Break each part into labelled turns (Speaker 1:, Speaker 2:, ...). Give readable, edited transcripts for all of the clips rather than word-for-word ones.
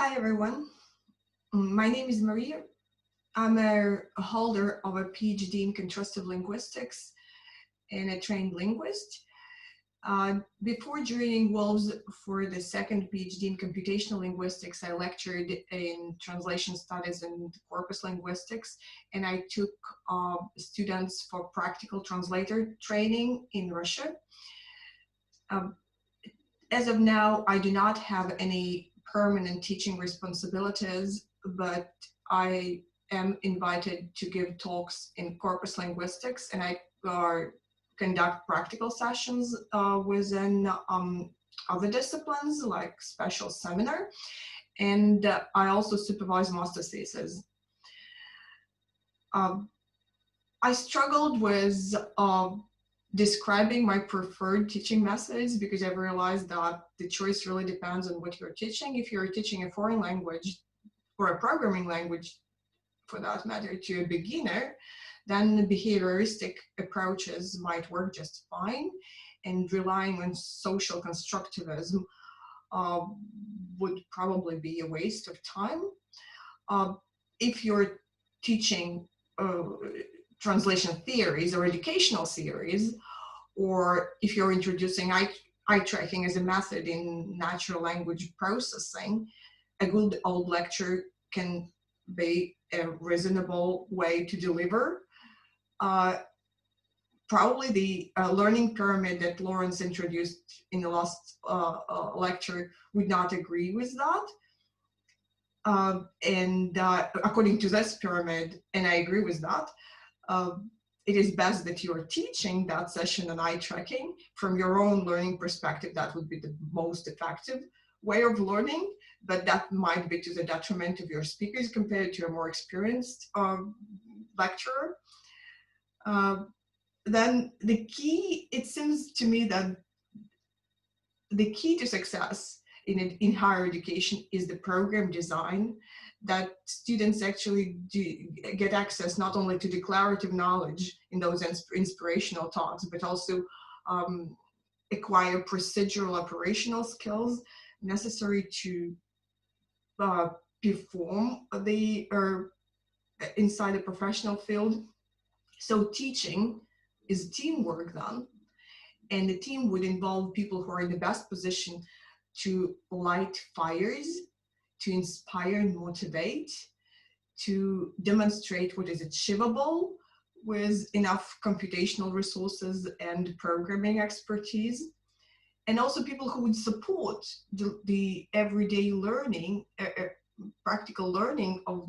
Speaker 1: Hi everyone, my name is Maria. I'm a holder of a PhD in constructive linguistics and a trained linguist. Before joining Wolves for the second PhD in computational linguistics, I lectured in translation studies and corpus linguistics, and I took students for practical translator training in Russia. As of now, I do not have any permanent teaching responsibilities, but I am invited to give talks in corpus linguistics, and I conduct practical sessions within other disciplines like special seminar, and I also supervise master theses. I struggled with describing my preferred teaching methods because I've realized that the choice really depends on what you're teaching. If you're teaching a foreign language or a programming language, for that matter, to a beginner, then behavioristic approaches might work just fine, and relying on social constructivism would probably be a waste of time. If you're teaching translation theories or educational theories, or if you're introducing eye tracking as a method in natural language processing, a good old lecture can be a reasonable way to deliver. Probably the learning pyramid that Lawrence introduced in the last lecture would not agree with that. According to this pyramid, and I agree with that, it is best that you are teaching that session on eye tracking from your own learning perspective. That would be the most effective way of learning, but that might be to the detriment of your speakers compared to a more experienced lecturer. Then the key, it seems to me that the key to success in higher education is the program design, that students actually get access not only to declarative knowledge in those inspirational talks, but also acquire procedural operational skills necessary to perform inside the professional field. So teaching is teamwork then, and the team would involve people who are in the best position to light fires, to inspire and motivate, to demonstrate what is achievable with enough computational resources and programming expertise, and also people who would support the everyday learning, practical learning of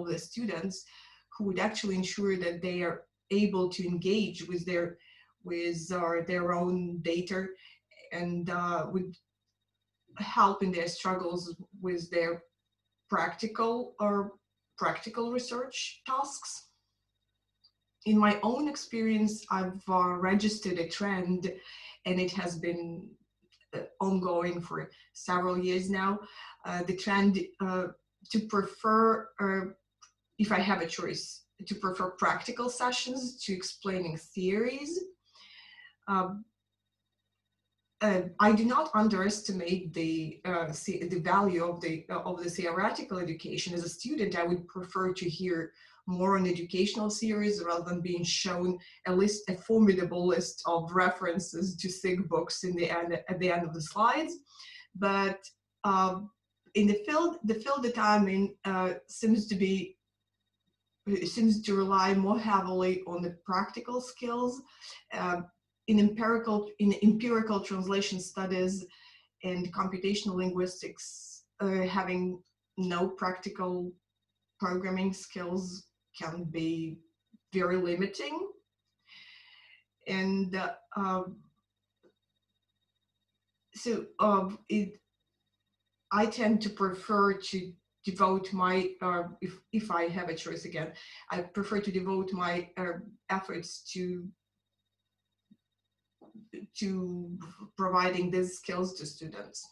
Speaker 1: the students, who would actually ensure that they are able to engage with their own data and would help in their struggles with their practical research tasks. In my own experience, I've registered a trend, and it has been ongoing for several years now. The trend to prefer, if I have a choice, to prefer practical sessions to explaining theories. I do not underestimate the value of the theoretical education. As a student, I would prefer to hear more on educational theories rather than being shown a formidable list of references to thick books at the end of the slides. But in the field that I'm in seems to rely more heavily on the practical skills. In empirical translation studies and computational linguistics, having no practical programming skills can be very limiting. And I tend to prefer to devote my, if I have a choice again, I prefer to devote my efforts to providing these skills to students.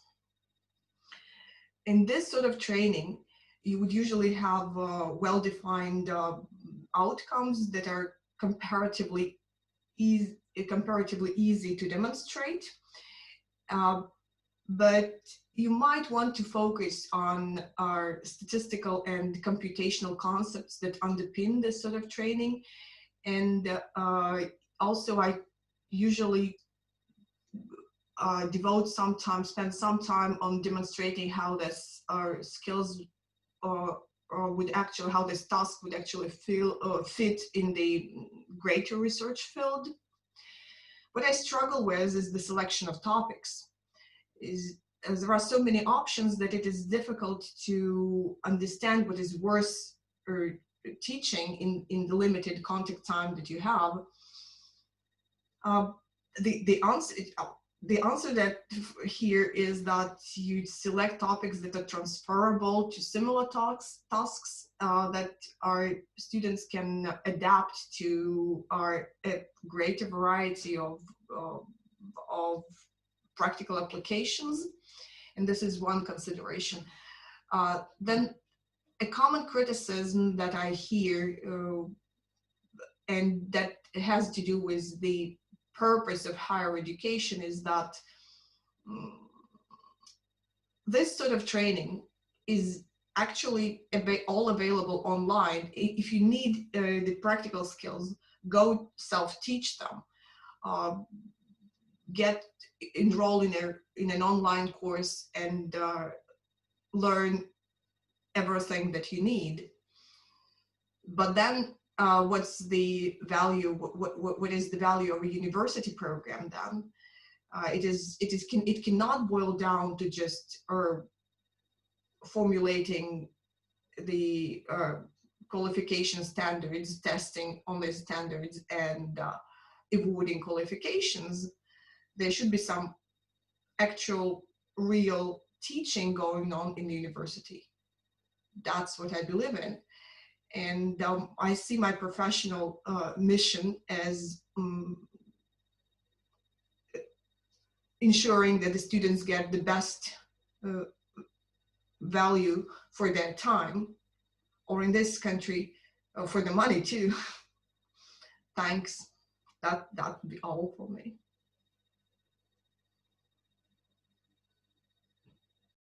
Speaker 1: In this sort of training, you would usually have well-defined outcomes that are comparatively easy to demonstrate. but you might want to focus on our statistical and computational concepts that underpin this sort of training. And also I usually spend some time on demonstrating how this skills or would actually, how this task would actually fit in the greater research field. What I struggle with is the selection of topics. As there are so many options that it is difficult to understand what is worth teaching in the limited contact time that you have. The answer that here is that you select topics that are transferable to similar tasks that our students can adapt to a greater variety of practical applications, and this is one consideration. Then a common criticism that I hear, and that has to do with the purpose of higher education, is that this sort of training is actually all available online. If you need the practical skills, go self-teach them. Enroll in an online course and learn everything that you need. But then what's the value? What is the value of a university program then? It cannot boil down to just formulating the qualification standards, testing on the standards, and awarding qualifications. There should be some actual real teaching going on in the university. That's what I believe in. And I see my professional mission as ensuring that the students get the best value for their time, or in this country, for the money too. Thanks. That would be all for me.